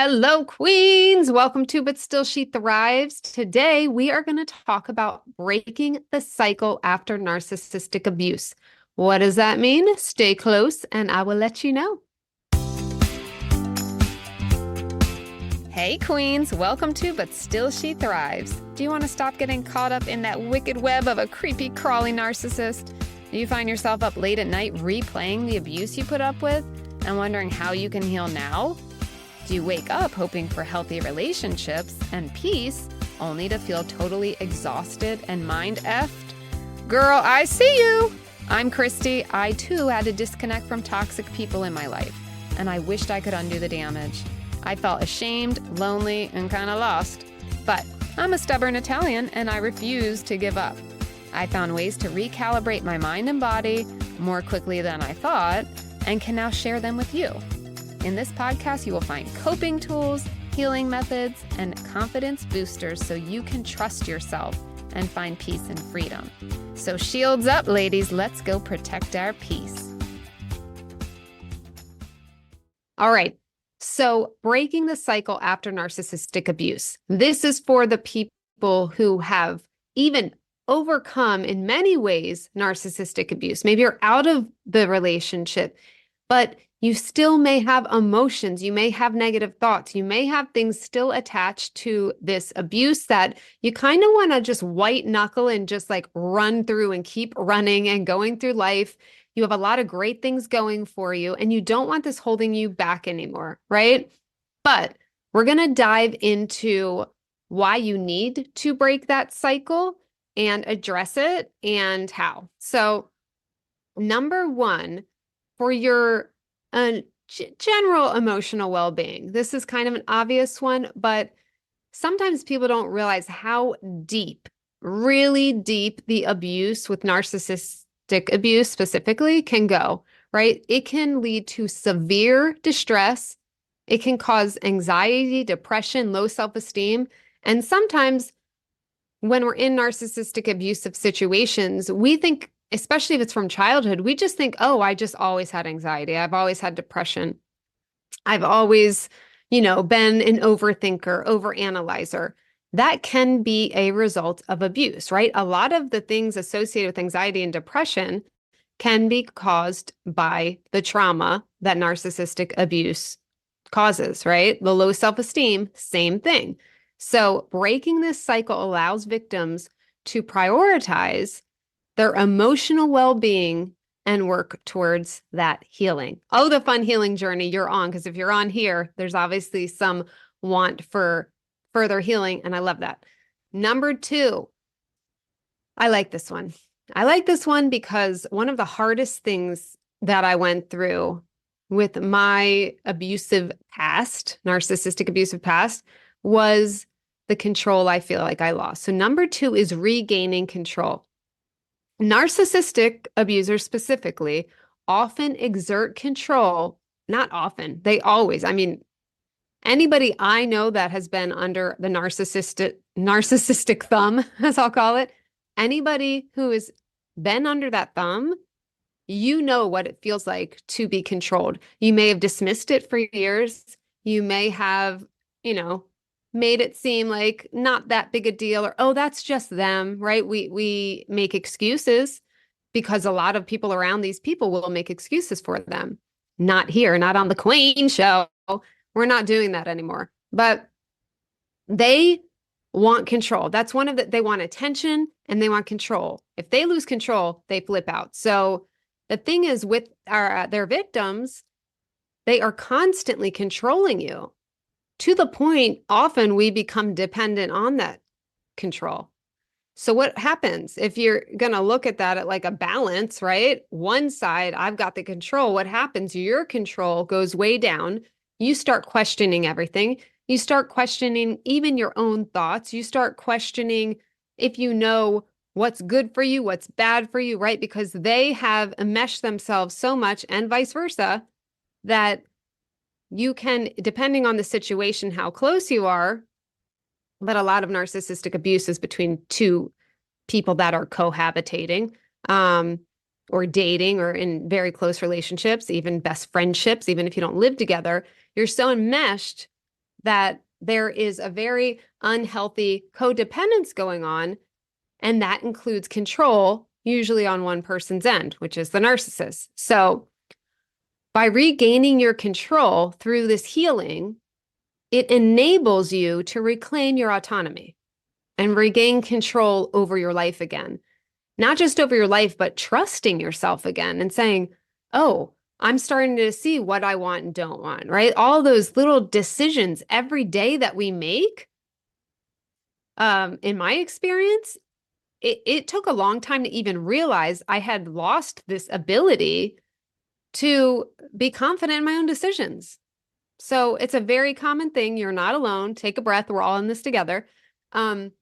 Hello, queens. Welcome to But Still She Thrives. Today, we are going to talk about breaking the cycle after narcissistic abuse. What does that mean? Stay close and I will let you know. Hey, queens. Welcome to But Still She Thrives. Do you want to stop getting caught up in that wicked web of a creepy, crawly narcissist? Do you find yourself up late at night replaying the abuse you put up with and wondering how you can heal now? Do you wake up hoping for healthy relationships and peace, only to feel totally exhausted and mind-effed? Girl, I see you! I'm Christie. I too had to disconnect from toxic people in my life, and I wished I could undo the damage. I felt ashamed, lonely, and kind of lost. But I'm a stubborn Italian, and I refuse to give up. I found ways to recalibrate my mind and body more quickly than I thought, and can now share them with you. In this podcast, you will find coping tools, healing methods, and confidence boosters so you can trust yourself and find peace and freedom. So shields up, ladies. Let's go protect our peace. All right. So breaking the cycle after narcissistic abuse. This is for the people who have even overcome, in many ways, narcissistic abuse. Maybe you're out of the relationship, but you still may have emotions. You may have negative thoughts. You may have things still attached to this abuse that you kind of want to just white knuckle and just like run through and keep running and going through life. You have a lot of great things going for you and you don't want this holding you back anymore, right? But we're going to dive into why you need to break that cycle and address it and how. So, number one, for your general emotional well-being. This is kind of an obvious one, but sometimes people don't realize how deep, really deep the abuse with narcissistic abuse specifically can go, right? It can lead to severe distress. It can cause anxiety, depression, low self-esteem. And sometimes when we're in narcissistic abusive situations, we think, especially if it's from childhood, we just think, oh, I just always had anxiety. I've always had depression. I've always, been an overthinker, overanalyzer. That can be a result of abuse, right? A lot of the things associated with anxiety and depression can be caused by the trauma that narcissistic abuse causes, right? The low self-esteem, same thing. So breaking this cycle allows victims to prioritize their emotional well-being and work towards that healing. Oh, the fun healing journey you're on, because if you're on here, there's obviously some want for further healing, and I love that. Number two, I like this one. I like this one because one of the hardest things that I went through with my abusive past, narcissistic abusive past, was the control I feel like I lost. So number two is regaining control. Narcissistic abusers specifically often exert control, not often, they always, anybody I know that has been under the narcissistic thumb, as I'll call it, anybody who has been under that thumb, you know what it feels like to be controlled. You may have dismissed it for years. You may have, made it seem like not that big a deal, or, oh, that's just them, right? We make excuses because a lot of people around these people will make excuses for them. Not here, not on the Queen show. We're not doing that anymore. But they want control. That's one of they want attention and they want control. If they lose control, they flip out. So the thing is with their victims, they are constantly controlling you. To the point, often we become dependent on that control. So what happens if you're going to look at that at like a balance, right? One side, I've got the control. What happens? Your control goes way down. You start questioning everything. You start questioning even your own thoughts. You start questioning if you know what's good for you, what's bad for you, right? Because they have enmeshed themselves so much and vice versa that you can, depending on the situation, how close you are, but a lot of narcissistic abuse is between two people that are cohabitating, or dating, or in very close relationships, even best friendships, even if you don't live together. You're so enmeshed that there is a very unhealthy codependence going on, and that includes control, usually on one person's end, which is the narcissist. So by regaining your control through this healing, it enables you to reclaim your autonomy and regain control over your life again. Not just over your life, but trusting yourself again and saying, oh, I'm starting to see what I want and don't want, right? All those little decisions every day that we make, in my experience, it took a long time to even realize I had lost this ability to be confident in my own decisions. So it's a very common thing. You're not alone. Take a breath. We're all in this together. And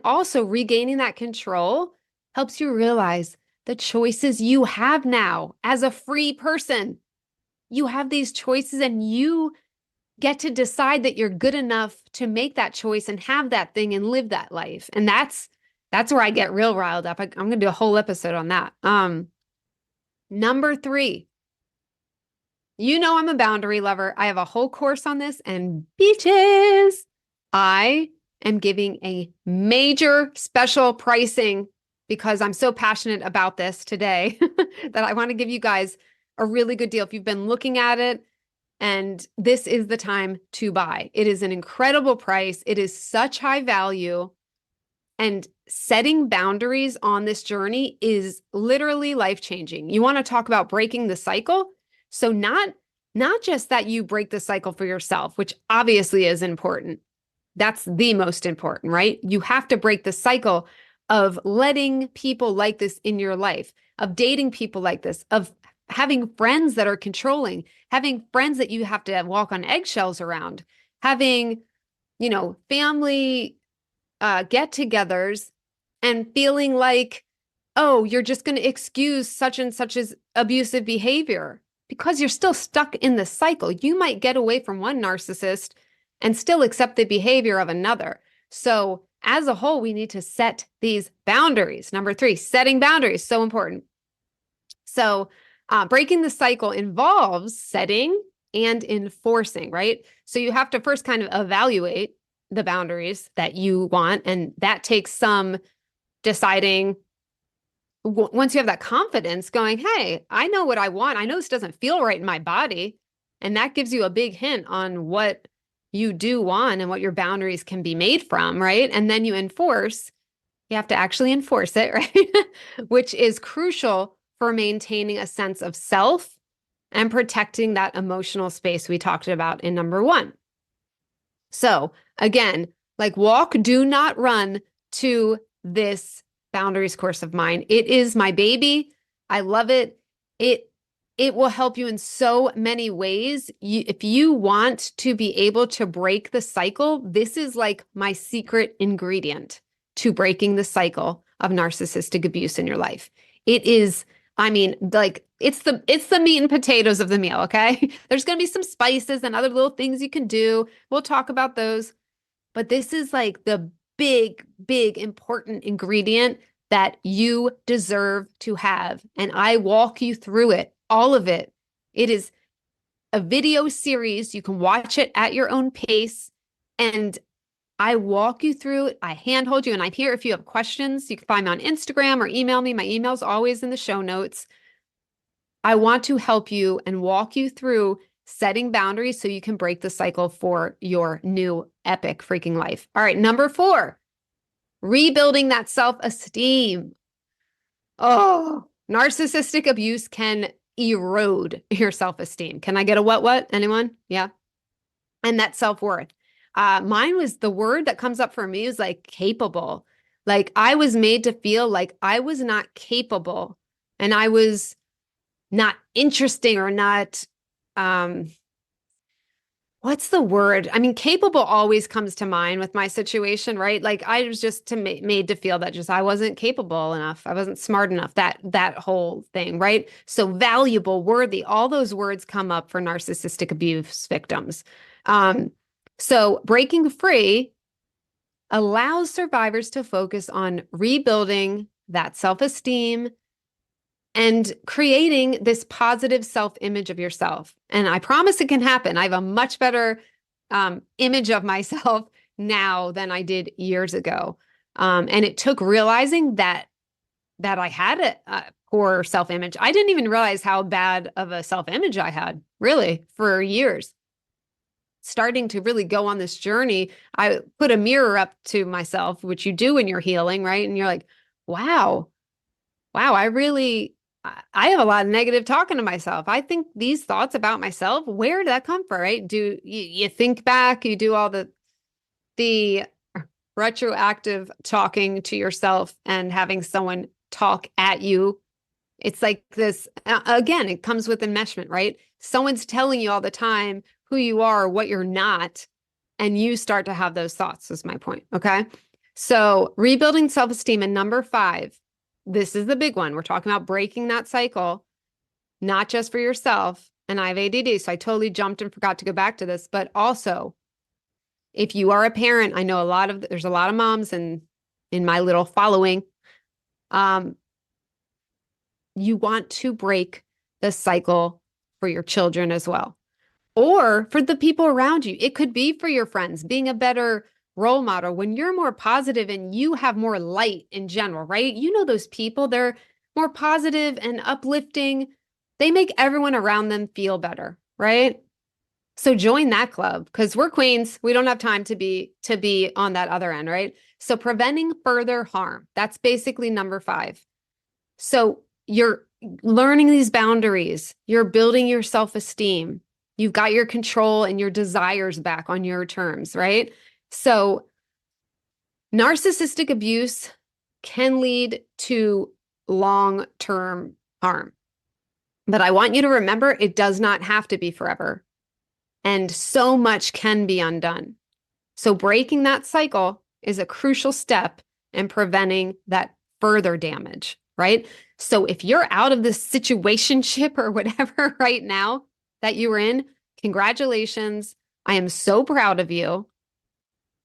also regaining that control helps you realize the choices you have now as a free person. You have these choices and you get to decide that you're good enough to make that choice and have that thing and live that life. And that's where I get real riled up. I'm going to do a whole episode on that. Number 3, I'm a boundary lover. I have a whole course on this, and beaches, I am giving a major special pricing because I'm so passionate about this today that I want to give you guys a really good deal. If you've been looking at it, and this is the time to buy. It is an incredible price. It is such high value. And setting boundaries on this journey is literally life-changing. You want to talk about breaking the cycle? So not just that you break the cycle for yourself, which obviously is important. That's the most important, right? You have to break the cycle of letting people like this in your life, of dating people like this, of having friends that are controlling, having friends that you have to walk on eggshells around, having, family get-togethers and feeling like, oh, you're just going to excuse such and such as abusive behavior because you're still stuck in the cycle. You might get away from one narcissist and still accept the behavior of another. So as a whole, we need to set these boundaries. Number 3, setting boundaries, so important. So breaking the cycle involves setting and enforcing, right? So you have to first kind of evaluate the boundaries that you want, and that takes some deciding. Once you have that confidence going, hey, I know what I want. I know this doesn't feel right in my body. And that gives you a big hint on what you do want and what your boundaries can be made from, right? And then you enforce. You have to actually enforce it, right? Which is crucial for maintaining a sense of self and protecting that emotional space we talked about in number 1. So again, like walk, do not run to this boundaries course of mine. It is my baby. I love it. It will help you in so many ways. If you want to be able to break the cycle, this is like my secret ingredient to breaking the cycle of narcissistic abuse in your life. It is, it's the meat and potatoes of the meal, okay? There's going to be some spices and other little things you can do. We'll talk about those. But this is like the big, big, important ingredient that you deserve to have. And I walk you through it, all of it. It is a video series. You can watch it at your own pace. And I walk you through it. I handhold you, and I'm here if you have questions. You can find me on Instagram or email me. My email's always in the show notes. I want to help you and walk you through setting boundaries so you can break the cycle for your new epic freaking life. All right, number 4, rebuilding that self-esteem. Oh, narcissistic abuse can erode your self-esteem. Can I get a what? Anyone? Yeah. And that self-worth. Mine was the word that comes up for me is like capable. Like I was made to feel like I was not capable and I was not interesting or not, what's the word? I mean, capable always comes to mind with my situation, right? Like I was just made to feel that just I wasn't capable enough. I wasn't smart enough, that whole thing, right? So valuable, worthy, all those words come up for narcissistic abuse victims. So breaking free allows survivors to focus on rebuilding that self-esteem and creating this positive self-image of yourself. And I promise it can happen. I have a much better image of myself now than I did years ago. And it took realizing that I had a poor self-image. I didn't even realize how bad of a self-image I had, really, for years. Starting to really go on this journey, I put a mirror up to myself, which you do when you're healing, right? And you're like, wow, I have a lot of negative talking to myself. I think these thoughts about myself, where did that come from, right? Do you think back, you do all the retroactive talking to yourself and having someone talk at you. It's like this, again, it comes with enmeshment, right? Someone's telling you all the time who you are, what you're not, and you start to have those thoughts, is my point, okay? So rebuilding self-esteem. And number 5, this is the big one. We're talking about breaking that cycle, not just for yourself. And I have ADD, so I totally jumped and forgot to go back to this, but also if you are a parent, I know there's a lot of moms in my little following. You want to break the cycle for your children as well, or for the people around you. It could be for your friends, being a better role model. When you're more positive and you have more light in general, right? You know, those people, they're more positive and uplifting. They make everyone around them feel better, right? So join that club, because we're queens. We don't have time to be on that other end, right? So preventing further harm. That's basically number 5. So you're learning these boundaries. You're building your self-esteem. You've got your control and your desires back on your terms, right? So narcissistic abuse can lead to long-term harm. But I want you to remember, it does not have to be forever. And so much can be undone. So breaking that cycle is a crucial step in preventing that further damage, right? So if you're out of this situationship or whatever right now that you were in, congratulations. I am so proud of you.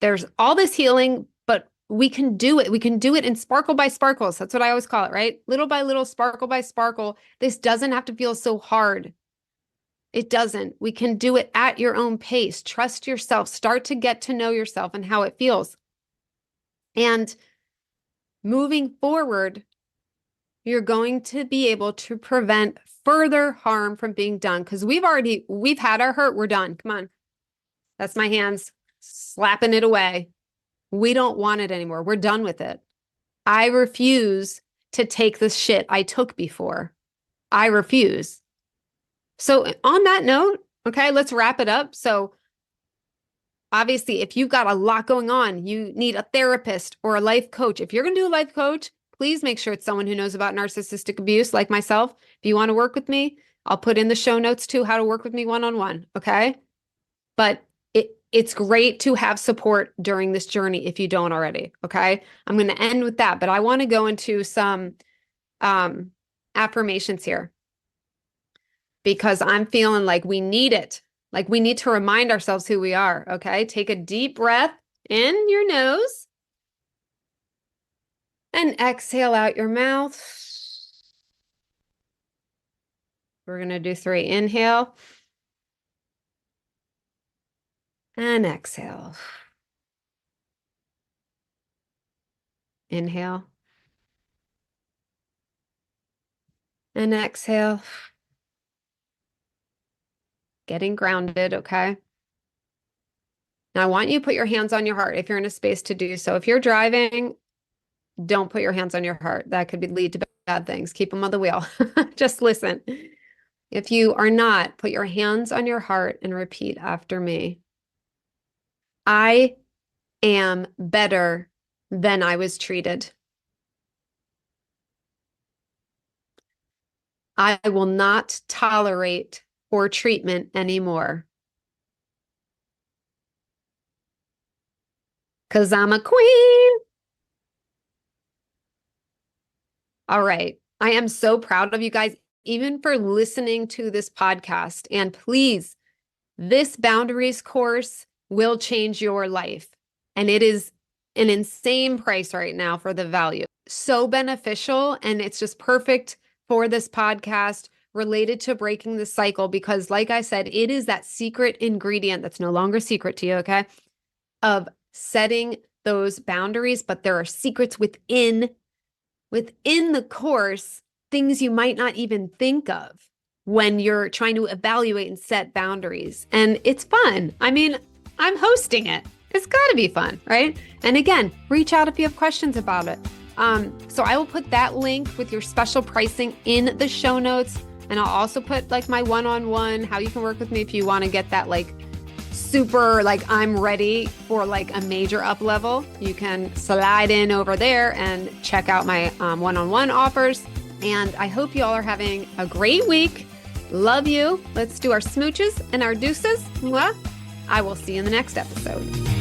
There's all this healing, but we can do it. We can do it in sparkle by sparkles. That's what I always call it, right? Little by little, sparkle by sparkle. This doesn't have to feel so hard. It doesn't. We can do it at your own pace. Trust yourself. Start to get to know yourself and how it feels. And moving forward, you're going to be able to prevent further harm from being done, because we've had our hurt. We're done. Come on. That's my hands slapping it away. We don't want it anymore. We're done with it. I refuse to take the shit I took before. I refuse. So on that note, okay, let's wrap it up. So obviously, if you've got a lot going on, you need a therapist or a life coach. If you're going to do a life coach, please make sure it's someone who knows about narcissistic abuse, like myself. If you want to work with me, I'll put in the show notes too, how to work with me one-on-one, okay? But it's great to have support during this journey if you don't already, okay? I'm going to end with that, but I want to go into some affirmations here, because I'm feeling like we need it. Like we need to remind ourselves who we are, okay? Take a deep breath in your nose and exhale out your mouth. We're going to do 3. Inhale and exhale. Inhale and exhale. Getting grounded, okay? Now I want you to put your hands on your heart if you're in a space to do so. If you're driving, don't put your hands on your heart. That could lead to bad things. Keep them on the wheel. Just listen. If you are not, put your hands on your heart and repeat after me. I am better than I was treated. I will not tolerate poor treatment anymore, because I'm a queen. All right. I am so proud of you guys, even for listening to this podcast. And please, this boundaries course will change your life. And it is an insane price right now for the value. So beneficial. And it's just perfect for this podcast, related to breaking the cycle, because like I said, it is that secret ingredient that's no longer secret to you, okay, of setting those boundaries. But there are secrets within the course, things you might not even think of when you're trying to evaluate and set boundaries. And it's fun. I mean, I'm hosting it. It's got to be fun, right? And again, reach out if you have questions about it. So I will put that link with your special pricing in the show notes. And I'll also put like my one-on-one, how you can work with me if you want to get that like super, like I'm ready for like a major up level. You can slide in over there and check out my one-on-one offers. And I hope you all are having a great week. Love you. Let's do our smooches and our deuces. Mwah. I will see you in the next episode.